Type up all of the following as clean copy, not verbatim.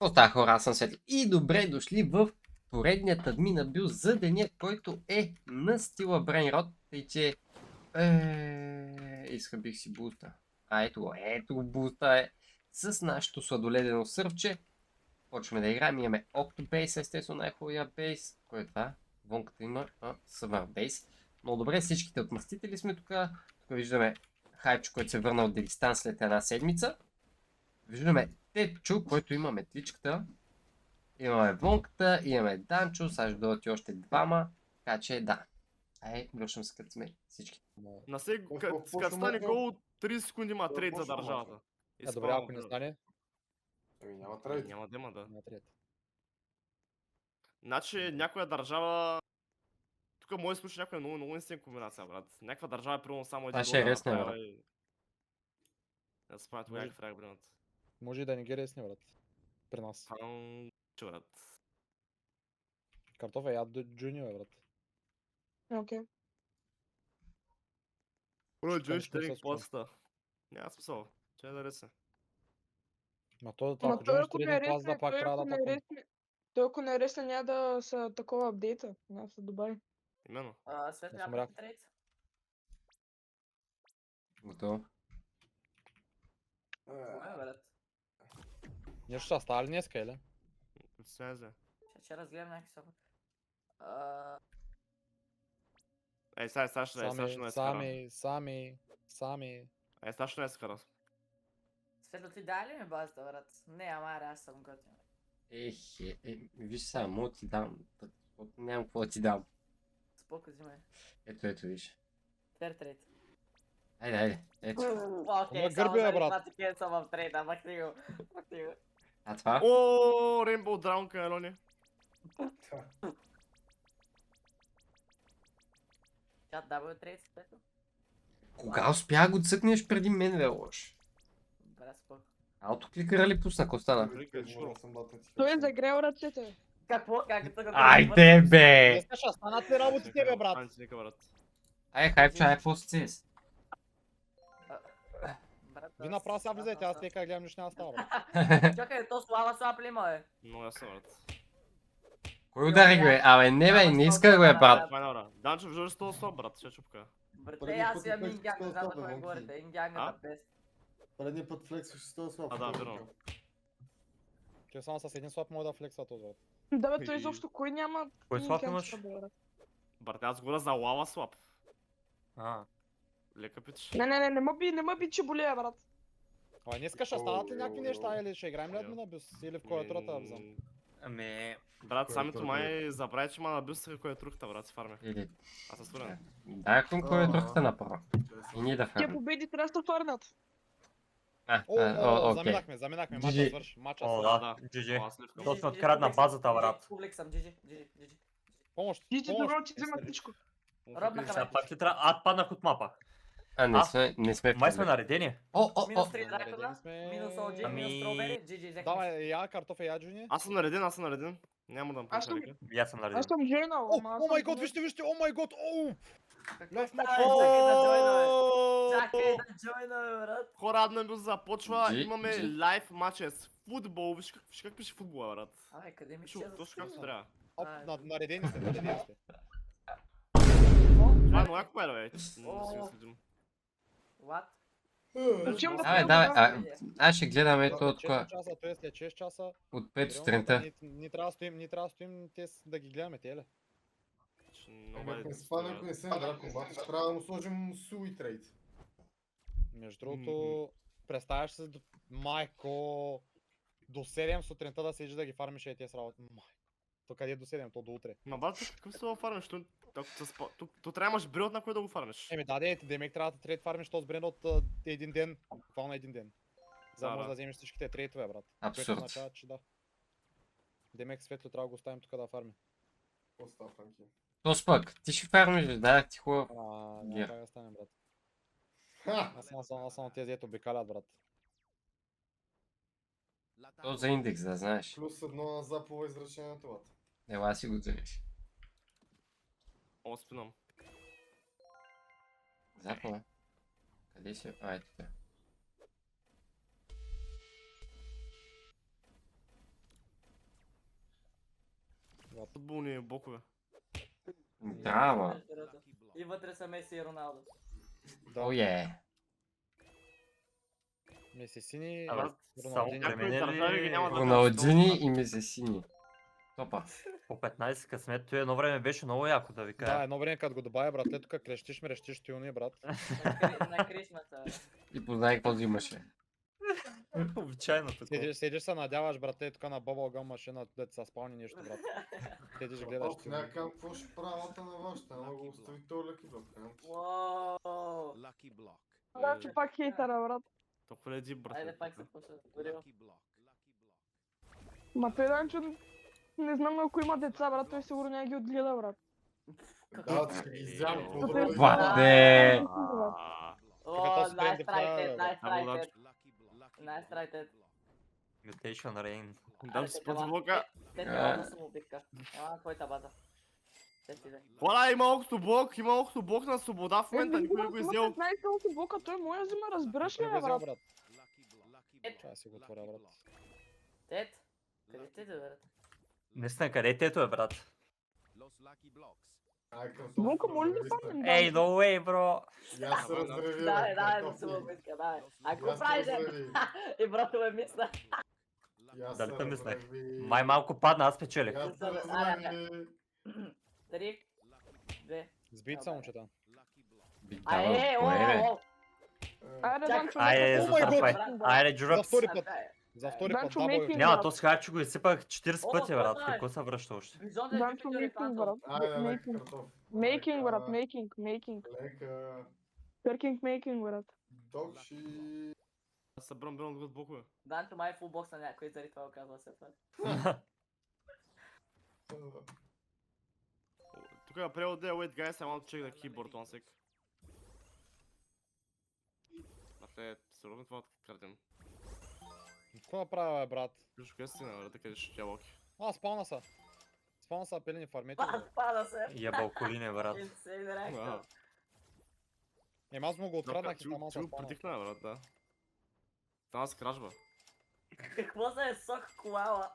Остава хора, аз съм Светли и добре дошли в поредният админ абюз за деня, който е на стила Брейнрот, тъй че изхъбих си буста. Ето буста е с нашето сладоледено сървче. Почваме да играем, имаме Octobase, естествено най-хубавия бейс. Кой е това? Вонката има Summer Base. Но добре, всичките отмъстители сме тук. Тук виждаме Хайпчо, който се върна от Дагестан след една седмица. Виждаме Тепчо, който има метличката. Имаме Вонката, имаме Данчо, сега ще дойдат и още двама. Така че да. Вършим се като сме всички. На сега, като стане гол, 30 секунди има трейд за държавата. Добре, ако не стане, Няма трейд. Няма да има, да. няма трет. Значи някоя държава... Тук може да случи някоя много инстинкт комбинация, брат. Някаква държава е примерно само един Това ще е гол да ресне, направи брат. и... Да се спомня тогава Може- как фраг бринат. Може и да не ги ресне, брат. При нас. Там... Че, брат. Картоф е яд до джунио, брат. Окей. Бро, Ще Джойш кажеш, не се тренинг случва. пласта. Няма смисъл. Че да ресне. Ма то, Ама ако той джунио ако тренинг не клас, да ресне, пак той трябва ако да не паквам. ресне, той ако не ресне няма да са такова апдейта, няма да се добави. Именно. Свет Не съм трябва рак. трейд. Готово. Брат. Нещо ще става ли днеска, или? Снезе. Ще разгледам някакви са. Ей, сега ще не е скара. Сами. Ей, сега ще не е скара. Светло, ти дай ли ми базата, брат? Не, ама аре, аз съм готин. Виж сега, мога да ти дам. Нямам какво да ти дам. Споко взимай. Ето, виж. Фер трейд. Айде, ето. Окей, Ама само гърби, бе, заради брат. това ти кенсъл в трейда, махни го. Махни го. А това? О, Рейнбоу Драунка, Елони. Чат дабл трейд, Светло? Кога успя да го цъкнеш преди мен, бе, лош? Брат, споко. Аутокликъра ли пусна, какво стана? Той е загрел ръцете. Какво? Как да го Айде, бе! Днеска ще станат ли работите, бе, брат? Антиника, брат. Хайпчо, какво си цес? Ви направо сега влизайте, аз тека гледам, нищо няма да става, брат. Чакай, то слава слаб ли има, бе? Много ясно, брат. Кой удари го, бе? Абе, не, бе, не иска го, бе, брат. Това е добре. Данчо, виждаш този слаб, брат, ще чупка. Брате, аз имам ингянг, не знам за кой говорите. Ингянга А? на бест. Предния път флексваш с този слаб. А, да, верно. Той само с един слаб може да флексва този, брат. Да бе, той изобщо кой няма... Кой слаб никакъв имаш? слаб, брат. Брат, аз говоря за лава слаб. А, Лека пич. Не ме би, че болея, брат. Ай, днеска ще станат ли някакви неща, или ще играем ли админ абюз? Или в кой трата да взем? ами... Брат, Кой е самито трудно? май забрави, че има на бюста, кой е трухта, брат, си фарми. Или... Аз съм свърнен. Дай към кой е другата направо. И ние да Тия фармим. победи трябва да се фърнат. Окей. Заминахме, GG. мача свърши, мача О, свърши. да, да. GG. Аз сливкам. То се открадна базата, брат. Публик съм, GG. Помощ, Ти помощ. добро, че взема всичко. Робнаха Сега ме. пак ти трябва... Аз паднах от мапа. Не сме Май сме наредени. Минус 3 Наредени дракона, сме. минус OG, Ами- минус стробери, GG, взех. Давай, я, картоф е я, Джуни. Аз съм нареден. Няма да му Аз съм- пуша И аз съм нареден. Аз съм жена, О, ама аз о май съм гот, жена. вижте, о май гот, оу! Какво Лев става, мач. чакай да джойна, бе. Чакай да джойна, бе, брат. Хора, админ бюст започва, GG. имаме лайв матча с футбол. Виж как пише футбола, брат. Абе, къде ми Виж ще точно както трябва. Оп, наредени сте, наредени сте. Това е много яко, бе, бе. О. Следим. What? Учим да Абе, давай, аз ще гледаме то от 6 часа, то е след 6 часа. от 5 Реално, сутринта. Ние трябва да стоим те да ги гледаме, те ли? Много Ако е не спадне, ако не се надра комбата, ще трябва да му сложим суи трейд. Между другото, представяш се, майко, до 7 сутринта да седиш да ги фармиш и те с работа. Майко, то къде е до 7, то до утре. Ма брат, какъв се го фармиш? То трябва да имаш брилот на кой да го фармиш. Еми да, демек трябва да трейд фармиш този брен от един ден, буквално един ден. За да Да, можеш да. да вземеш всичките трейтове, брат. Абсурд. Което означава, че да. Демек Светло трябва да го оставим тук да фарми. Какво става, Франки? То пък, ти ще фармиш, бе, дадах ти хубав. Няма Гир. как да стане, брат. Ха! Аз само тези ето обикалят, брат. То за индекс, да знаеш. Плюс едно на запова изречението, бат. Ела си го вземеш. О, спинам. Запала. Къде си? Тук. Футболни бокове. Драма. И вътре са Меси и Роналдо. О, е. Месисини, Абе, само Роналдини. при мен държави ги няма да Роналдини и Месесини. Топа. по 15 късмет, той едно време беше много яко да ви Да, кажа. едно време като го добавя, братле, тук крещиш ми, рещиш тюни, брат. На Крисмаса. И познай какво взимаше. Обичайно такова. Седиш се, надяваш, братле, тук на Bubblegum машина, дето са спални нещо, брат. Седиш, гледаш Ох, тюни. някакъв, какво ще правата на вашата? Ама го остави този леки блок. Уоу. Значи пак хейтера, брат. Толкова леди, брат. Айде пак се пуша. Горил. Ма той Данчо, не знам ако има деца, брат, той сигурно няма ги отгледа, брат. Да, да ги изям. Бате! О, този тренд nice е try, правил, Ted, nice Да, try, удачи. Ted. Nice try, Ted. Mutation Rain. Дам си път блока. Те трябва да самоубивка. Ама, твоята база. Те си да. Хора, има окто блок, на свобода в момента, никой не го има изял. 15 колко блока, той моя взима, разбираш ли, Не бе, го взел, брат? брат. Чай да си го отворя, брат. Тед? Къде сте, бе? Наистина, къде тето е, брат? Блока, моля да паднем, Ей, да. no way, бро! Я се разреви. Да, да самоубивка, да. А какво правиш, бе? И брато ме мисля. Дали те мислех? Май малко падна, аз печелих. Я се разреви. 3, 2. Сбит са, момчета. Айде, о, о, Айде, Чак. Данчо, Айде, нека- засърпай. Айде, За Джуръпс. втори път. о. За втори път, Данчо, баба мейкинг. Йоти. Няма, то сега, че го изсипах 40 О, пъти, брат. това е. Какво се връща още? Бизон да Данчо, Jupiter и мейкинг, Phantom. брат. Айде, лека Мейкинг. картоф. Мейкинг, брат, мейкинг, мейкинг. Лека. Перкинг, мейкинг, брат. Докши. Аз събрам бело отгоре блокове. Данчо май фулбокс на някой, заради това го казва се това. Тук е превод there, wait guys, I want to check the keyboard one sec. Мафе, сериозно това крадем. Какво направя, бе, брат? Виж къде си, нали, така ще ябълки. А, спална са. Спална са пелени фармети, бе. Пада се. Ябал колине, брат. Insane reaction. Ема аз му го откраднах и там Ти го спална. притихна, брат, да. Там се кражба. Какво за е сок коала?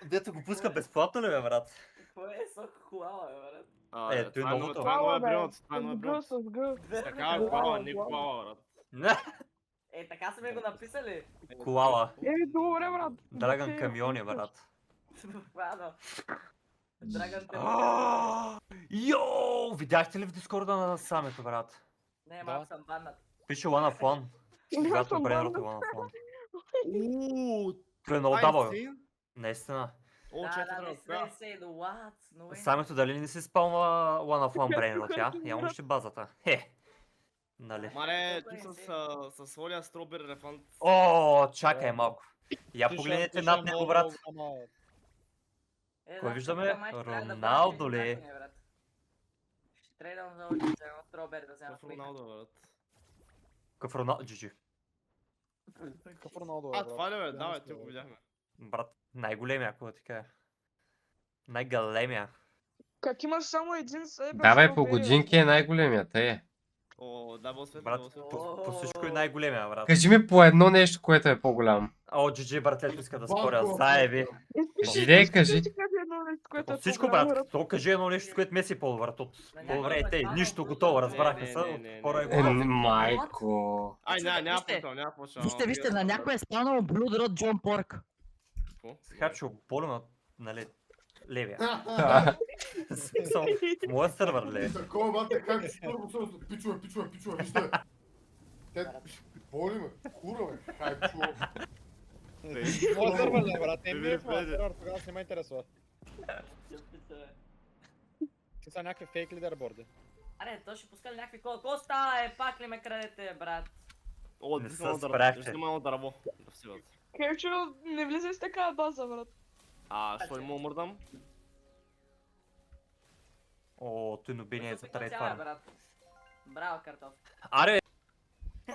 Дето го пуска безплатно ли, бе, брат? Какво е сок коала, бе, брат? Той новото. Това е новия бе. брилот, това е новия С Г, брилот. с Г. Така е коала, не коала, брат. Е, така са ми го написали. Колала. Добре, брат. Драган Значи, камиони, брат. Буквално. Драган те. Йоу! Видяхте ли в дискорда на самето, брат? Не, Да. малко съм баннат. Пише One of One. Да, Когато съм Бренерът е баннат. One of One. Ууу, Той е много това е дабъл. insane. Наистина. О, Да, чакай, да, трябва не да се правя. say the what, no way. Самето дали не си спалва One of One Бренерът, я? Я му ще базата. Хе. Нали? Маре, Колко е ти insane? с Оля Стробер Елефант. О, чакай малко. Я Тиша, погледнете тиша, над него, много, брат. много, Е, Кой да, виждаме? тук май ще трябва да Роналдо бъдем ли? измятани, брат. Ще трейдам за очи, за едно стробер да взема В Роналдо, брат. Какъв Роналдо? Джиджи. Какъв Роналдо, А, брат? това ли бе? Я Да, бе, мисля, ти го видяхме. Брат, най-големия, какво да ти кажа. Най-галемия. Как имаш само един сейбър? Давай по годинки е най-големият, е. О, дабл свет, Брат, дабл свет. по всичко е най-големия, брат. Кажи ми по едно нещо, което е по-голямо. О, джиджи, братлето иска да споря. Заеби. Кажи, кажи. Което От всичко, брат. То кажи едно нещо, с което Меси е по-добър. По-добре е те. Нищо готово, разбраха се. Хора е готово. Майко. Ай, няма Вижте, почвам, няма почвам. Вижте, на някой е станал Блуд Род Джон Порк. Хапчо, полема, нали, левия. В смисъл, в моя сървър, ле. Такова, бате, как си първо също. Пичове, вижте. Те, боли ме, кура ме, хайпчо. Моя сървър, ли, брат? Не ми е Били в моя беди. сървър, тогава не ме интересува. Ти са някакви фейк лидерборди. Аре, то ще пуска ли някакви кола? Ко става, пак ли ме крадете, брат? О, Не ти се си спряхте. малко дърво. Да всиват. Кевчо, не влизай с такава база, брат. Що не мога мърдам? О, той нобиния е за трейд Цяла, фарм. брат. Браво, картоф. Аре,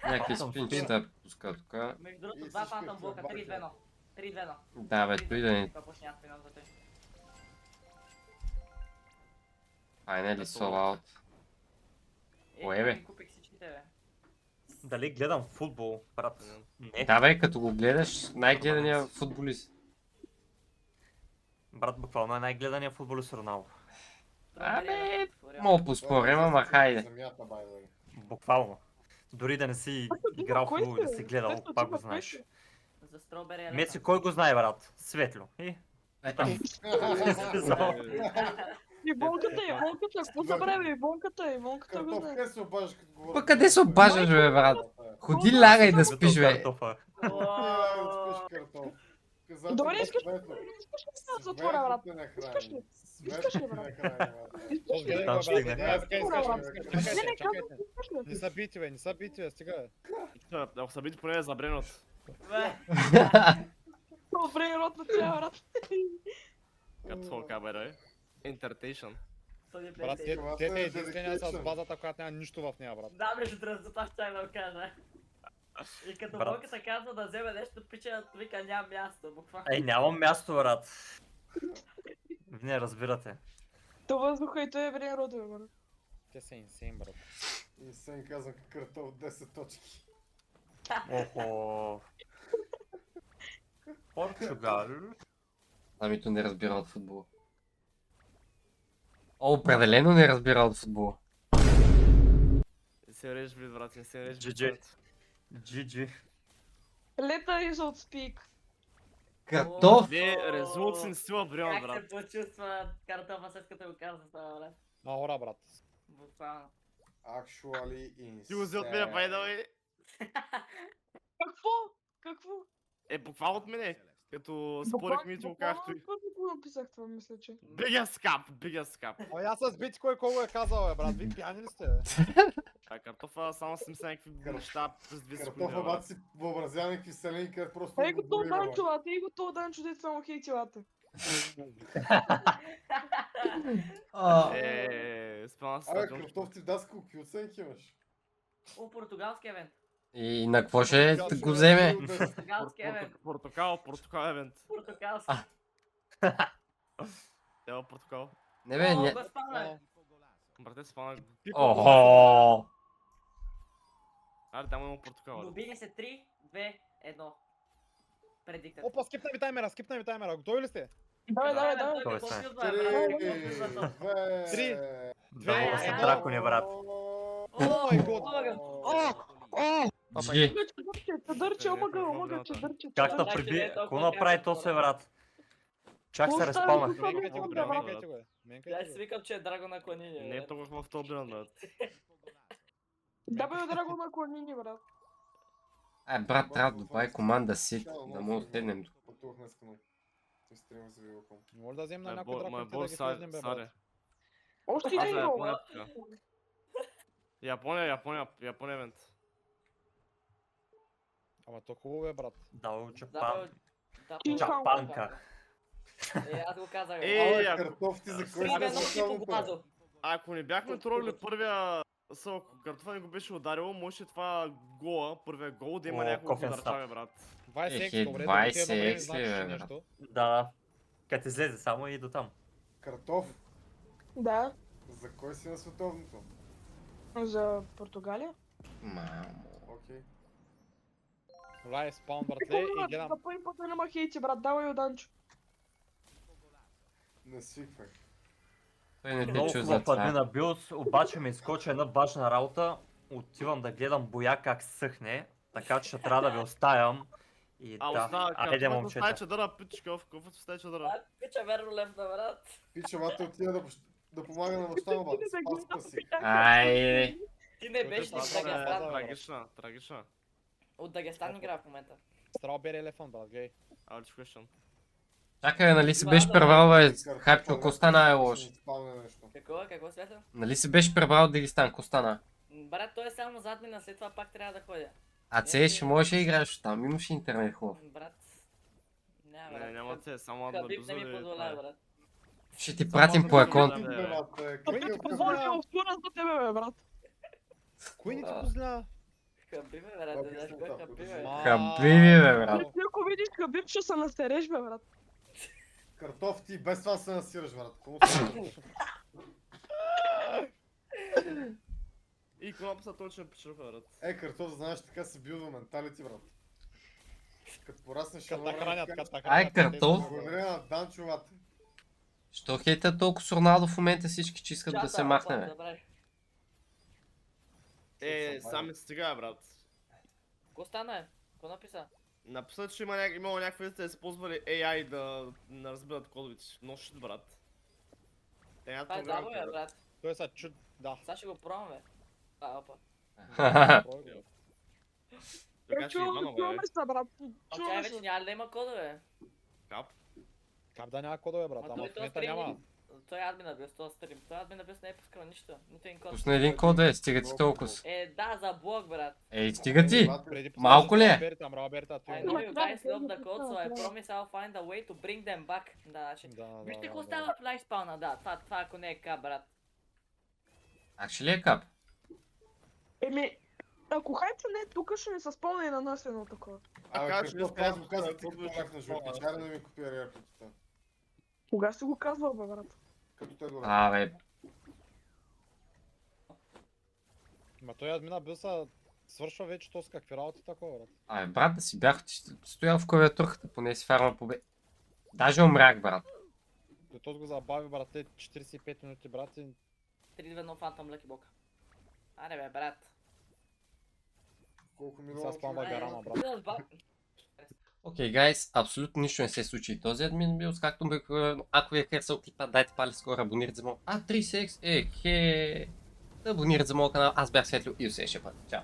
Някакви спинчета пуска тук. Между другото, И два всички фантом блока, отбавки. 3-2-1. 3-2-1. Да, бе, той да ни Това почне някакви минути за те. finally sold out. Кое, бе? Купих всичките, бе. дали гледам футбол, брат? Не. Да, бе, като го гледаш, най-гледания футболист. Брат, буквално е най-гледания футболист Роналдо. Абе, мога поспорим, ама хайде. Земята, by the way. Буквално. Дори да не си играл в Кой футбол и да си, си бе? гледал, Светло, пак ти го ма, кой знаеш. си? За Strawberry Меси, Elephant. кой го знае, брат? Светло. Ивонката, какво забравя? Ивонката го Картоф, знае. къде се обаждаш като говориш? Па къде се обаждаш, бе, брат? Ходи лягай да спиш, бе. Картофа. Добре, искаш ли да затворя, брат? Искаш ли? Искаш ли, брат? Искаш ли? Там ще стигне. Не, Чакайте. искаш ли? Не са бити, бе, не са бити, бе, стига, бе. Ако са бити, поне е забренот. Добре, рот на цял, брат. Картофа, бе, Entertation. Брат, те единствения са с базата, която няма нищо в нея, брат. Да, между другото, за това ще да го кажа. И като Брат. Боката казва да вземе нещо, пича вика няма място, буквално. Ей, нямам място, брат. Не, разбирате. То въздуха и той е брен рот, бе, брат. Те са инсейн, брат. И съм казвам картоф 10 точки. Охо. Португал. Амито не разбира от футбол. О, определено не разбира от футбол. Не се режеш, брат, не се режеш. GG. GG. Лета is out speak. Картоф! Не, резултат не стива брема, Как брат. се почувства картофа след като го каза това, брат? Махора, брат. Буквално. Actually insane. Ти го взе от мене, байдавай. Какво? Какво? Е, буквално от мене. Като спорихме и ти го казах той. Какво го написах това, мисля, че? Biggest scap, biggest scap. Ами аз с бити кой го е казал, бе, брат. Ви пияни ли сте, бе? А картофа само си мисля някакви неща през 2 секунди. Картофа, брат. бат си въобразява някакви селени, където просто... Ей го то говори, бе. Данчо, ей го то Данчо, дето само хейтилата. Спомням се Абе, стадион. картоф ти даска колко оценки имаш? О, португалски евент. И на какво ще го вземе? Португалски евент. Портокал евент. Португалски. Ева портокал. Не бе, О, ня... го спомнях. Брате, спомнях. Охо! Аре, там има портокал. Добили се 3, 2, 1. Предиктът. Опа, скипна ми таймера. Готови ли сте? Давай, давай, Да, давай. той ми Той е конфюзва, брат. Три, Да, са дракони, брат. О, май гот. Джи. Чадърче, омага, чадърче. Как да Значи не приби? е толкова Какво направи то се, брат? Чак се Остави респалнах. го. Менкайте го, бе, Добре, менкайте го, бе. Аз Менкайте си го. викам, че е драго на клонини. Не е толкова в този бранд, брат. Да бе, драго на клонини, брат. Брат, трябва да добави команда си, да му оттегнем. Пътувах днес на стрима за Вилком. Може да вземем на някой Мой дракон бой да ги флезнем, бе, Саре. брат. Още Аз един за гол. Япония. Япония евент. Ама то хубаво, бе, брат. Да, Да, Чапанка. аз го казах. Е, Абе, картоф ти за кой Стига си едно си специално го това? пазил. ако не бяхме тролили първия сълк, картофа не го беше ударило, може това гола, първия гол, да има О, няколко кофен ударчаве, брат. 20 Ехе, екс, добре, 20 да не екс, знаеш бе, брат. нещо. Да, като излезе само и до там. Картоф, Да, за кой си на световното? за Португалия. Мамо. Окей. Лай, спаун, братле, и гледам. За първи път не нема хейти, брат, давай Данчо. Не свиквай. Той не те Много чу за хубав това. админа Билс, обаче ми изкочи една важна работа. Отивам да гледам боя как съхне, така че ще трябва да ви оставям. И да, айде момчета. момчета. Чадъра, пичка, в какъв стай чадъра? А, пича верно левна, брат. Пича, бата отида да помага на баща му, бат. Спаска си. Айде. Ти не беше ли в Дагестан? Трагична. От Дагестан игра в момента. Strawberry елефант, брат, гледай. Ouch question. Чакай, нали си беше пребрал, бе, Хапчо, ако стана е лошо. Спалне нещо. Какво света? Нали си беше пребрал Дагестан, ако стана? Брат, той е само зад мен, а след това пак трябва да ходя. А це ще можеш да играеш там, имаш интернет хубав. Брат. Няма, Не, брат. няма те, само да Хабиб не ми позволява, брат. Ще ти пратим по аконт. Кой ни ти позволява? Спора за тебе, бе, брат. Кой ни ти позволява? Хабиб, бе, брат, не знаеш кой е Хабиб, бе. Хабиби, бе, брат. Ти ако видиш Хабиб, ще се настереш, бе, брат. Картоф, ти без това се насираш, брат. Кому се И конопса точно пичаха, брат. картоф, знаеш, така се билва менталити, брат. Като пораснеш ще Като хранят, като Ай, хранят. картоф. Благодаря на Данчо, брат. Що хейтят толкова с Роналдо в момента всички, че искат да се махне, бе? Добре. Сами стига, брат. Какво стана, Какво написа? Написат, че имало някакви да използвали AI да разбират кодовете. Но шит, брат. Те нямат Това е програмите, дабо, брат. брат. Той са чуд... Да. Сега ще го пробвам, бе. Опа. Пробвай го. Така че Иванова, бе. Чуваме се, брат. Тя Чуваме вече се. няма да има кодове. Кап. Как да няма кодове, брат? Ма Ама той в то момента стрим няма. Той е админа бил с този стрим. Той админа бил не е пускал нищо. Нито един код. Пусна един код, бе, стига ти толкова. Да, за блок, брат. Ей, стига ти! Преди Малко ли е? Роберта, I той know Ама you трябва guys да love the бъде code, so I пуснал, promise I'll find a way to bring them back. Да, значи. Да, Вижте какво да, става да. в лайфспауна, да. Това ако не е кап, брат. Actually е кап. Еми, ако хайца не е тук, ще ни се спомня и на нас едно такова. А Абе, кажеш, какво не аз го казах, ти какво кажеш, казах на жълтичара да ми копира репликата. Кога си го казвал, бе, брат? Като те го Абе, Ма той админа бил са... Свършва вече то с какви работи такова, брат. абе, брат, да си бях стоял в клавиатурката, поне си фарма побе. Даже умрях, брат. Той то го забави, брат, те 45 минути, брат, и 3-2-1 Phantom Lucky Box. Аре бе, брат. Колко сега милиона спамва човека. гарама, брат. Окей, гайс, абсолютно нищо не се случи и този админ бил, както обикновено. Ако ви е харесал клипа, дайте палец скоро, абонирайте за моят. 3секс е хе. Да абонирайте за моят канал, аз бях Светлио и до следващия път. Чао!